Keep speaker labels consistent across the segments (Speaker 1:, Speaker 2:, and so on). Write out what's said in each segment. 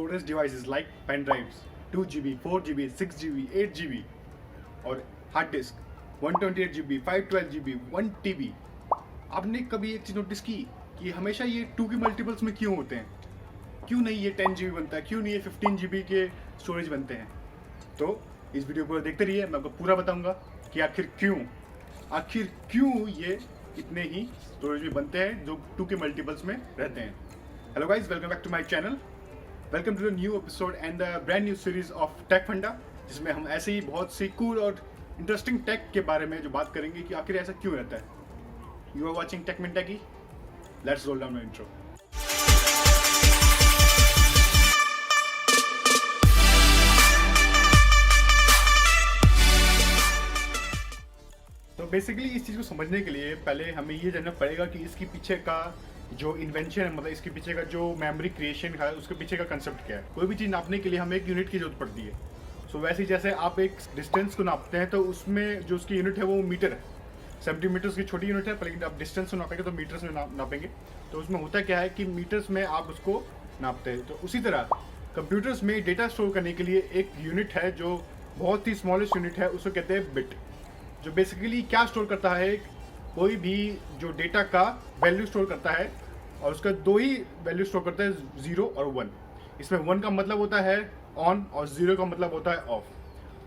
Speaker 1: storage devices like pen drives, 2 GB, 4 GB, 6 GB, 8 GB, और hard disk 128 GB, 512 GB, 1 TB। आपने कभी एक चीज़ notice की कि हमेशा ये 2 के मल्टीपल्स में क्यों होते हैं? क्यों नहीं ये 10 GB बनता है? क्यों नहीं ये 15 GB के स्टोरेज बनते हैं? तो इस वीडियो को देखते रहिए, मैं आपको पूरा बताऊंगा कि आखिर क्यों ये इतने ही स्टोरेज भी बनते हैं जो 2 के मल्टीपल्स में रहते हैं। Hello guys, welcome back to my channel. Welcome to the new episode and the brand new series of tech Funda, जिसमें हम ऐसे ही बहुत सी कूल और इंटरेस्टिंग टेक के बारे में जो बात करेंगे कि आखिर ऐसा क्यों रहता है। You are watching tech min techie. Let's roll down the intro. तो बेसिकली इस चीज़ को समझने के लिए पहले हमें ये जानना पड़ेगा कि इसके पीछे का जो इन्वेंशन है, मतलब इसके पीछे का जो मेमोरी क्रिएशन है, उसके पीछे का कंसेप्ट क्या है। कोई भी चीज़ नापने के लिए हमें एक यूनिट की जरूरत पड़ती है। सो वैसे ही जैसे आप एक डिस्टेंस को नापते हैं तो उसमें जो उसकी यूनिट है वो मीटर है। सेंटीमीटर्स की छोटी यूनिट है, पर लेकिन आप डिस्टेंस को नापेंगे तो मीटर्स में नापेंगे। तो उसमें होता क्या है कि मीटर्स में आप उसको नापते हैं। तो उसी तरह कंप्यूटर्स में डेटा स्टोर करने के लिए एक यूनिट है जो बहुत ही स्मॉलेस्ट यूनिट है, उसको कहते हैं बिट। जो बेसिकली क्या स्टोर करता है, कोई भी जो डेटा का वैल्यू स्टोर करता है और उसका दो ही वैल्यू स्टोर करता है, 0 और 1। इसमें 1 का मतलब होता है ऑन और 0 का मतलब होता है ऑफ।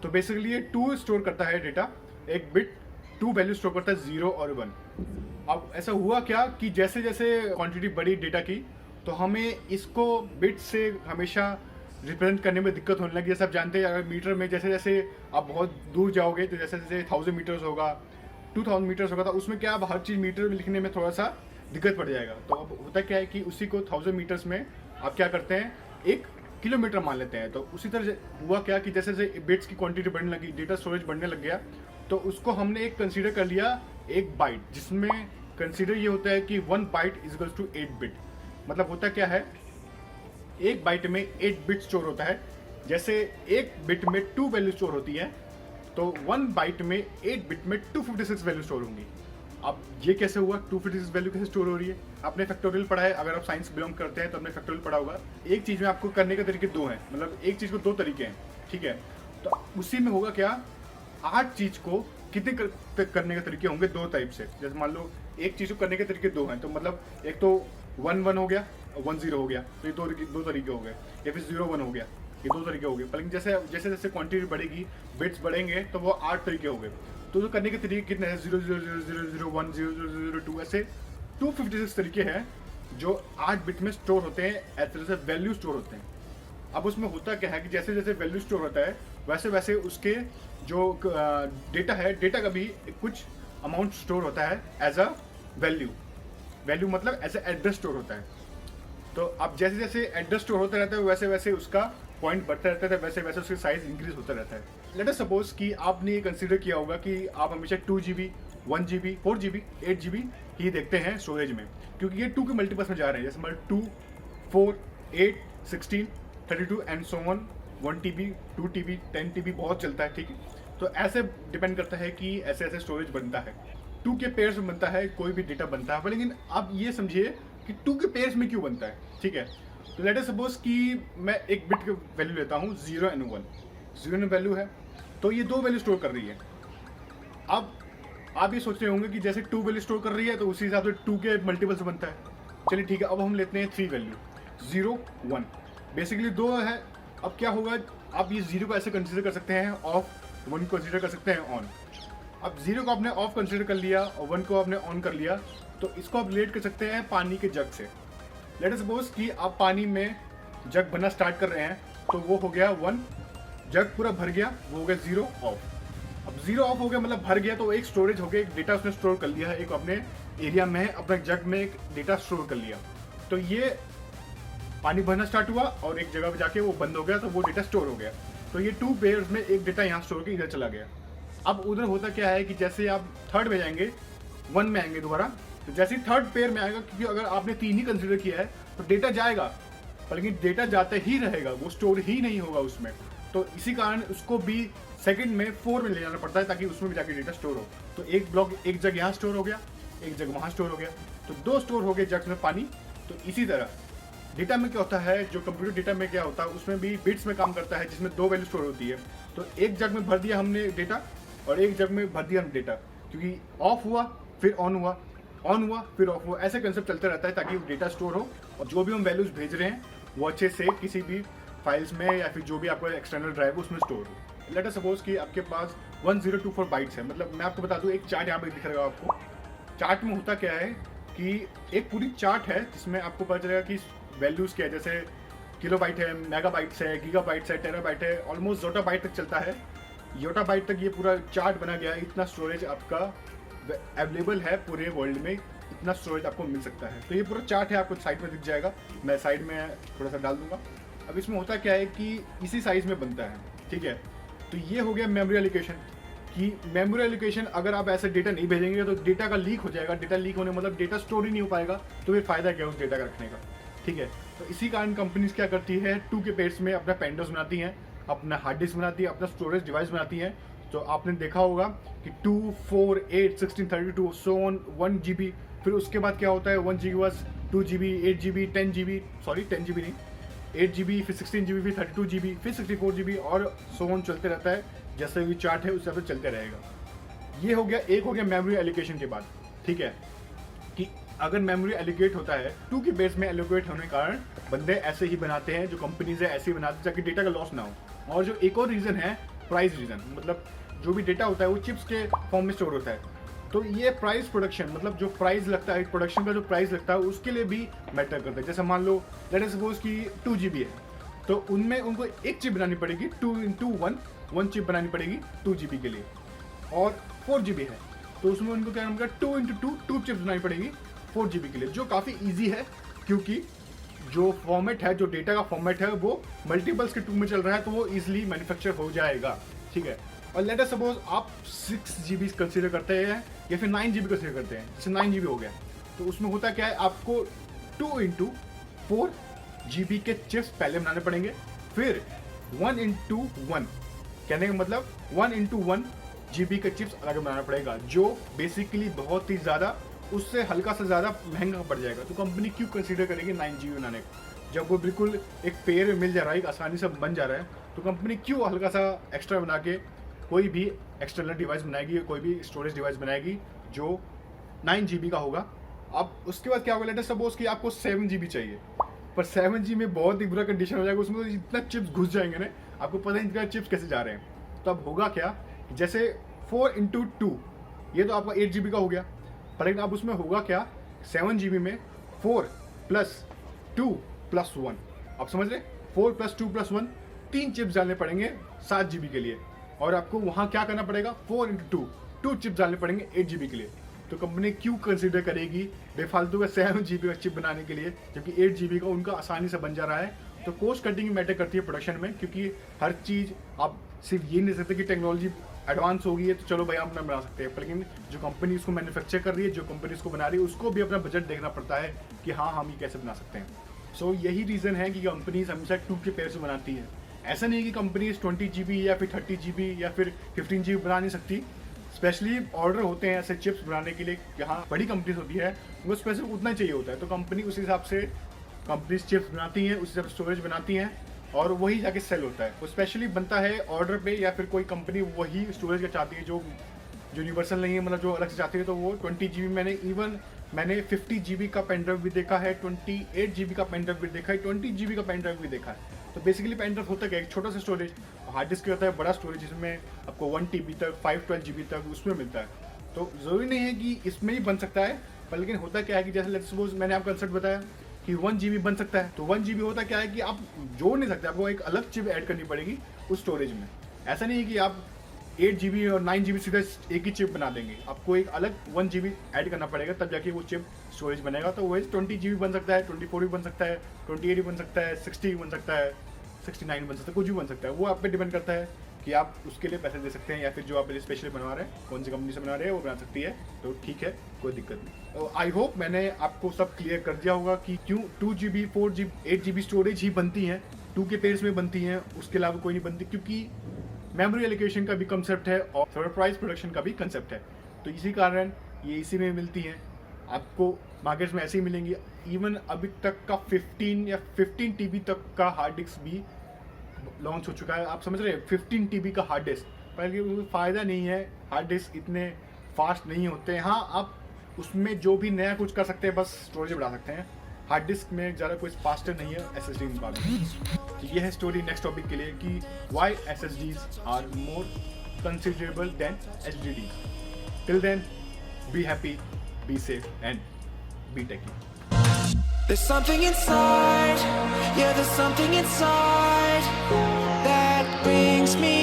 Speaker 1: तो बेसिकली ये 2 स्टोर करता है डेटा, एक बिट 2 वैल्यू स्टोर करता है, 0 और 1। अब ऐसा हुआ क्या कि जैसे जैसे क्वांटिटी बढ़ी डेटा की, तो हमें इसको बिट से हमेशा रिप्रेजेंट करने में दिक्कत होने लगी। जैसे आप जानते हैं, अगर मीटर में जैसे जैसे आप बहुत दूर जाओगे तो जैसे जैसे 1000 मीटर्स होगा, 2000 मीटर्स होगा, तो उसमें क्या अब हर चीज़ मीटर में लिखने में थोड़ा सा दिक्कत पड़ जाएगा। तो अब होता क्या है कि उसी को 1000 मीटर्स में आप क्या करते हैं, 1 किलोमीटर मान लेते हैं। तो उसी तरह हुआ क्या कि जैसे जैसे बिट्स की क्वांटिटी बढ़ने लगी, डेटा स्टोरेज बढ़ने लग गया, तो उसको हमने एक कंसीडर कर लिया 1 बाइट, जिसमें कंसीडर ये होता है कि 1 byte is equals to 8 bit. मतलब होता क्या है, 1 बाइट में 8 बिट स्टोर होता है। जैसे 1 बिट में 2 वैल्यू स्टोर होती है, तो 1 बाइट में 8 बिट में 256 वैल्यू स्टोर होंगी। अब ये कैसे हुआ, 256 वैल्यू कैसे स्टोर हो रही है? आपने फैक्टोरियल पढ़ा है, अगर आप साइंस बिलोंग करते हैं तो आपने फैक्टोरियल पढ़ा होगा। एक चीज़ में आपको करने के तरीके 2 हैं, मतलब एक चीज़ को 2 तरीके हैं, ठीक है। तो उसी में होगा क्या, 8 चीज़ को कितने करने के तरीके होंगे, 2 टाइप से। जैसे मान लो एक चीज़ को करने के तरीके 2 हैं, तो मतलब एक तो 1 1 हो गया, 1 0 हो गया, तो ये दो तरीके हो गए, या फिर 0 1 हो गया, ये 2 तरीके हो गए। पर जैसे जैसे जैसे क्वांटिटी बढ़ेगी, बिट्स बढ़ेंगे, तो वो 8 तरीके हो गए। तो जो करने के तरीके कितने हैं, 0 0 0 0 0 1 0 0 0 2, ऐसे 256 तरीके हैं जो 8 बिट में स्टोर होते हैं। ऐसे तरह से वैल्यू स्टोर होते हैं। अब उसमें होता क्या है कि जैसे जैसे वैल्यू स्टोर होता है, वैसे वैसे उसके जो डेटा है, डेटा का भी कुछ अमाउंट स्टोर होता है एज अ वैल्यू मतलब एज अ एड्रेस स्टोर होता है। तो अब जैसे जैसे एड्रेस स्टोर होता रहता है, वैसे वैसे उसका पॉइंट बढ़ता रहता है, वैसे वैसे उसका साइज इंक्रीज होता रहता है। लेट अस सपोज कि आपने ये कंसीडर किया होगा कि आप हमेशा 2 GB, 1 GB, 4 GB, 8 GB ही देखते हैं स्टोरेज में, क्योंकि ये 2 के मल्टीपल्स में जा रहे हैं। जैसे मतलब 2, 4, 8, 16, 32 and so on, 1 TB, 2 TB, 10 TB बहुत चलता है, ठीक है। तो ऐसे डिपेंड करता है कि ऐसे ऐसे स्टोरेज बनता है। 2 के पेयर्स में बनता है, कोई भी डेटा बनता है। लेकिन आप ये समझिए कि 2 के पेयर्स में क्यों बनता है, ठीक है। तो लेट अस सपोज कि मैं एक बिट का वैल्यू लेता हूँ, 0 एंड 1। 0 में वैल्यू है, तो ये 2 वैल्यू स्टोर कर रही है। अब आप ये सोच रहे होंगे कि जैसे 2 वैल्यू स्टोर कर रही है तो उसी हिसाब से 2 के मल्टीपल से बनता है। चलिए ठीक है, अब हम लेते हैं 3 वैल्यू, 0 1। बेसिकली 2 है। अब क्या होगा, आप ये 0 को ऐसे कंसिडर कर सकते हैं ऑफ, 1 को कंसिडर कर सकते हैं ऑन। अब 0 को आपने ऑफ कंसिडर कर लिया और 1 को आपने ऑन कर लिया, तो इसको आप रिलेट कर सकते हैं पानी के जग से। लेट अस सपोज कि आप पानी में जग भरना स्टार्ट कर रहे हैं, तो वो हो गया 1, जग पूरा भर गया, वो हो गया 0 ऑफ। अब 0 ऑफ हो गया मतलब भर गया, तो एक स्टोरेज हो गया, एक डेटा उसने स्टोर कर लिया है, एक अपने एरिया में अपने जग में एक डेटा स्टोर कर लिया। तो ये पानी भरना स्टार्ट हुआ और एक जगह पे जाके वो बंद हो गया, तो वो डेटा स्टोर हो गया। तो ये 2 पेयर्स में एक डेटा यहाँ स्टोर के इधर चला गया। अब उधर होता क्या है कि जैसे आप थर्ड में जाएंगे, 1 में आएंगे दोबारा, तो जैसे ही थर्ड पेयर में आएगा, क्योंकि अगर आपने 3 ही कंसिडर किया है तो डेटा जाएगा, पर लेकिन डेटा जाते ही रहेगा, वो स्टोर ही नहीं होगा उसमें। तो इसी कारण उसको भी सेकंड में 4 में ले जाना पड़ता है, ताकि उसमें भी जाके डेटा स्टोर हो। तो एक ब्लॉक एक जगह यहाँ स्टोर हो गया, एक जगह वहाँ स्टोर हो गया, तो 2 स्टोर हो गए जग्स में पानी। तो इसी तरह डेटा में क्या होता है, जो कंप्यूटर डेटा में क्या होता है, उसमें भी बिट्स में काम करता है, जिसमें 2 वैल्यू स्टोर होती है। तो एक जग में भर दिया हमने डेटा और एक जग में भर दिया हम डेटा, क्योंकि ऑफ हुआ फिर ऑन हुआ, ऑन हुआ फिर ऑफ हुआ, ऐसे कंसेप्ट चलते रहता है ताकि डेटा स्टोर हो और जो भी हम वैल्यूज भेज रहे हैं वो अच्छे से किसी भी फाइल्स में या फिर जो भी आपका एक्सटर्नल ड्राइव है उसमें स्टोर हो। लेट अस सपोज कि आपके पास 1024 बाइट्स है। मतलब मैं आपको बता दूं, एक चार्ट यहाँ पे दिख रहा है आपको। चार्ट में होता क्या है कि एक पूरी चार्ट है जिसमें आपको पता चलेगा कि वैल्यूज क्या है, जैसे किलोबाइट है, मेगाबाइट्स है, गीगाबाइट्स है, टेराबाइट है, ऑलमोस्ट जोटाबाइट तक चलता है। योटाबाइट तक ये पूरा चार्ट बना गया है। इतना स्टोरेज आपका अवेलेबल है पूरे वर्ल्ड में, इतना स्टोरेज आपको मिल सकता है। तो ये पूरा चार्ट है, आपको साइड में दिख जाएगा, मैं साइड में थोड़ा सा डाल दूंगा। अब इसमें होता क्या है कि इसी साइज में बनता है, ठीक है। तो ये हो गया मेमोरी एलोकेशन कि मेमोरी एलोकेशन अगर आप ऐसे डेटा नहीं भेजेंगे तो डेटा का लीक हो जाएगा। डेटा लीक होने मतलब डेटा स्टोर ही नहीं हो पाएगा, तो फिर फायदा क्या उस डेटा का रखने का, ठीक है। तो इसी कारण कंपनीज क्या करती है, 2 के पेयर्स में अपना पेन ड्राइव्स बनाती हैं, अपना हार्ड डिस्क बनाती है, अपना स्टोरेज डिवाइस बनाती हैं। तो आपने देखा होगा कि 2, 4, 8, 16, 32 सो ऑन 1 GB। फिर उसके बाद क्या होता है, 1 GB बस 2 GB, 8 GB, 10 GB, sorry 10 GB नहीं, 8 GB, फिर 16 GB, फिर 32 GB, फिर 64 GB और सो ऑन चलते रहता है। जैसे भी चार्ट है उस हिसाब से चलते रहेगा। ये हो गया, एक हो गया मेमोरी एलोकेशन के बाद, ठीक है, कि अगर मेमोरी एलोकेट होता है 2 के बेस में एलोकेट होने के कारण बंदे ऐसे ही बनाते हैं, जो कंपनीज है ऐसे ही बनाते हैं ताकि डेटा का लॉस ना हो। और जो एक और रीज़न है प्राइस रीज़न, मतलब जो भी डेटा होता है वो चिप्स के फॉर्म में स्टोर होता है। तो ये प्राइस प्रोडक्शन, मतलब जो प्राइस लगता है, प्रोडक्शन का जो प्राइस लगता है उसके लिए भी मैटर करता है। जैसे मान लो लेट अस सपोज कि 2 GB है, तो उनमें उनको एक चिप बनानी पड़ेगी, 2x1 चिप बनानी पड़ेगी 2 GB के लिए। और 4 GB है तो उसमें उनको क्या होगा, 2x2 2 चिप्स बनानी पड़ेगी 4 GB के लिए, जो काफ़ी ईजी है क्योंकि जो फॉर्मेट है, जो डेटा का फॉर्मेट है वो मल्टीपल्स के 2 में चल रहा है, तो वो ईजिली मैन्युफैक्चर हो जाएगा, ठीक है। और लेट अस सपोज आप 6 GB कंसीडर करते हैं या फिर 9 GB कंसीडर करते हैं, जैसे 9 GB हो गया, तो उसमें होता क्या है, आपको 2x4 GB के चिप्स पहले बनाने पड़ेंगे, फिर 1x1, कहने का मतलब 1x1 GB के चिप्स अलग बनाना पड़ेगा, जो बेसिकली बहुत ही ज़्यादा, उससे हल्का सा ज़्यादा महंगा पड़ जाएगा। तो कंपनी क्यों कंसीडर करेगी 9 GB बनाने को, जब वो बिल्कुल एक पेयर में मिल जा रहा है, एक आसानी से बन जा रहा है, तो कंपनी क्यों हल्का सा एक्स्ट्रा बना के कोई भी एक्सटर्नल डिवाइस बनाएगी, कोई भी स्टोरेज डिवाइस बनाएगी जो 9 GB का होगा। अब उसके बाद क्या होगा, लेट अस सपोज कि आपको 7 GB चाहिए, पर 7 GB में बहुत ही बुरा कंडीशन हो जाएगा, उसमें तो इतना चिप्स घुस जाएंगे ना, आपको पता नहीं इतना चिप्स कैसे जा रहे हैं। तो अब होगा क्या, जैसे 4x2 ये तो आपका 8 GB का हो गया, पर लेकिन अब उसमें होगा क्या, 7 GB में 4 + 2 + 1, आप समझ रहे, 4 + 2 + 1, 3 चिप्स डालने पड़ेंगे 7 GB के लिए। और आपको वहाँ क्या करना पड़ेगा, 4x2 2 चिप्स डालने पड़ेंगे 8 GB के लिए। तो कंपनी क्यों कंसीडर करेगी बेफालतू का 7 GB का चिप बनाने के लिए, जबकि 8 GB का उनका आसानी से बन जा रहा है। तो कॉस्ट कटिंग मैटर करती है प्रोडक्शन में, क्योंकि हर चीज़ आप सिर्फ ये नहीं सकते कि टेक्नोलॉजी एडवांस हो गई है तो चलो भाई हम अपना बना सकते हैं, लेकिन जो कंपनी इसको मैन्युफैक्चर कर रही है, जो कंपनी इसको बना रही है, उसको भी अपना बजट देखना पड़ता है कि हाँ हम ये कैसे बना सकते हैं। सो यही रीज़न है कि कंपनीज हमेशा 2 के पेयर से बनाती है। ऐसा नहीं है कि कंपनीज 20 GB या फिर 30 GB या फिर 15 GB बना नहीं सकती। स्पेशली ऑर्डर होते हैं ऐसे चिप्स बनाने के लिए, जहाँ बड़ी कंपनीज होती है वो स्पेसिफिक उतना चाहिए होता है, तो कंपनी उस हिसाब से कंपनीज चिप्स बनाती हैं, उस हिसाब से स्टोरेज बनाती हैं और वही जाके सेल होता है। वो स्पेशली बनता है ऑर्डर पे, या फिर कोई कंपनी वही स्टोरेज का चाहती है जो यूनिवर्सल नहीं है, मतलब जो अलग से चाहती है, तो वो 20 GB मैंने 50 GB का पेन ड्राइव भी देखा है, 28 GB का पेन ड्राइव भी देखा है, 20 GB का पेन ड्राइव भी देखा है। तो बेसिकली पेन ड्राइव होता क्या है, एक छोटा सा स्टोरेज, हार्ड डिस्क होता है बड़ा स्टोरेज, जिसमें आपको 1 TB तक 512 GB तक उसमें मिलता है। तो ज़रूरी नहीं है कि इसमें ही बन सकता है, पर लेकिन होता क्या है कि जैसे लेट्स सपोज मैंने आपको कंसेप्ट बताया कि 1 GB बन सकता है, तो 1 GB होता क्या है कि आप जोड़ नहीं सकते, आपको एक अलग चिप ऐड करनी पड़ेगी उस स्टोरेज में। ऐसा नहीं है कि आप 8 GB और 9 GB सीधा एक ही चिप बना देंगे, आपको एक अलग 1 GB ऐड करना पड़ेगा, तब जाके वो चिप स्टोरेज बनेगा। तो वही 20 GB बन सकता है, 24 भी बन सकता है, 28 भी बन सकता है, 60 भी बन सकता है, 69 बन सकता है, कुछ भी बन सकता है। वो आप पे डिपेंड करता है कि आप उसके लिए पैसे दे सकते हैं, या फिर जो आप स्पेशली बनवा रहे हैं, कौन सी कंपनी से बना रहे हैं वो बना सकती है, तो ठीक है, कोई दिक्कत नहीं। तो आई होप मैंने आपको सब क्लियर कर दिया होगा कि क्यों 2 GB 4 GB 8 GB स्टोरेज ही बनती हैं, 2 के पेयर्स में बनती हैं, उसके अलावा कोई नहीं बनती, क्योंकि मेमोरी एलोकेशन का भी कंसेप्ट है और सरप्राइज प्रोडक्शन का भी कंसेप्ट है। तो इसी कारण ये इसी में मिलती हैं। आपको मार्केट्स में ऐसे ही मिलेंगी। इवन अभी तक का 15 या 15 टीबी तक का हार्ड डिस्क भी लॉन्च हो चुका है। आप समझ रहे हैं 15 टीबी का हार्ड डिस्क, पर ये फ़ायदा नहीं है, हार्ड डिस्क इतने फास्ट नहीं होते हैं। हाँ, आप उसमें जो भी नया कुछ कर सकते हैं, बस स्टोरेज बढ़ा सकते हैं। हार्ड डिस्क में ज़्यादा कुछ फास्टर नहीं है SSD मुकाबले। तो ये है स्टोरी नेक्स्ट टॉपिक के लिए कि why SSDs are more considerable than HDDs। Till then, be happy, be safe and be techy.
Speaker 2: There's something inside, yeah, there's something inside that brings me